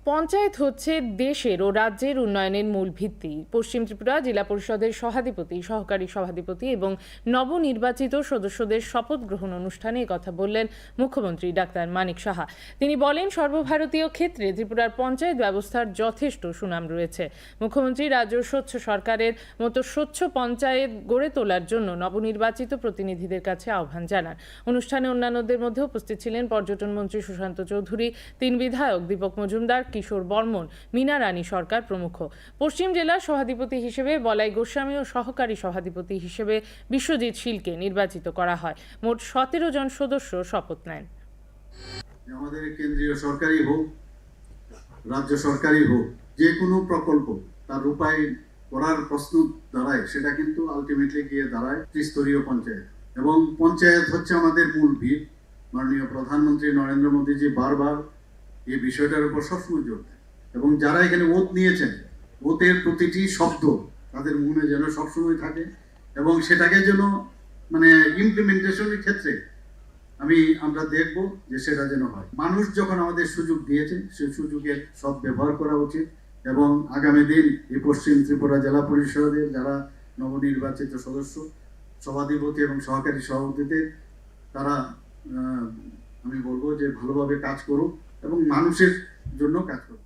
পঞ্চায়েত হচ্ছে দেশের ও রাজ্যের উন্নয়নের মূল ভিত্তি। পশ্চিম ত্রিপুরা জেলা পরিষদের সভাধিপতি, সহকারী সভাধিপতি এবং নবনির্বাচিত সদস্যদের শপথ গ্রহণ অনুষ্ঠানে কথা বললেন মুখ্যমন্ত্রী ডাক্তার মানিক সাহা। তিনি বলেন, সর্বভারতীয় ক্ষেত্রে ত্রিপুরার পঞ্চায়েত ব্যবস্থার যথেষ্ট সুনাম রয়েছে। মুখ্যমন্ত্রী রাজ্য স্বচ্ছ সরকারের মতো স্বচ্ছ পঞ্চায়েত গড়ে তোলার জন্য নবনির্বাচিত প্রতিনিধিদের কাছে আহ্বান জানান। অনুষ্ঠানে অন্যান্যদের মধ্যে উপস্থিত ছিলেন পর্যটন মন্ত্রী সুশান্ত চৌধুরী, 3 বিধায়ক দীপক মজুমদার, কিশোর বর্মন, মীনা রানী সরকার প্রমুখ। পশ্চিম জেলার সভাধিপতি হিসেবে বলাই গোস্বামী ও সহকারী সভাধিপতি হিসেবে বিশ্বজিৎ শীলকে নির্বাচিত করা হয়। মোট 17 জন সদস্য শপথ নেন। আমাদের কেন্দ্রীয় সরকারি হোক, রাজ্য সরকারি হোক, যে কোনো প্রকল্প তার রূপায়ণ করার প্রশ্ন দাঁড়ায়, সেটা কিন্তু আলটিমেটলি গিয়ে দাঁড়ায় ত্রিস্তরীয় পঞ্চায়েত। এবং পঞ্চায়েত হচ্ছে আমাদের মূল ভিত। মাননীয় প্রধানমন্ত্রী নরেন্দ্র মোদীজি বারবার এই বিষয়টার উপর সবসময় জোর দেন, এবং যারা এখানে ওত নিয়েছেন, ওতের প্রতিটি শব্দ তাদের মনে যেন সবসময় থাকে, এবং সেটাকে যেন ইমপ্লিমেন্টেশনের ক্ষেত্রে আমরা দেখব যে সেটা যেন হয়। মানুষ যখন আমাদের সুযোগ দিয়েছে, সেই সুযোগের সব ব্যবহার করা উচিত। এবং আগামী দিন এই পশ্চিম ত্রিপুরা জেলা পরিষদের যারা নবনির্বাচিত সদস্য, সভাধিপতি এবং সহকারী সভাপতিদের, তারা আমি বলবো যে ভালোভাবে কাজ করুক এবং মানুষের জন্য কাজ করুক।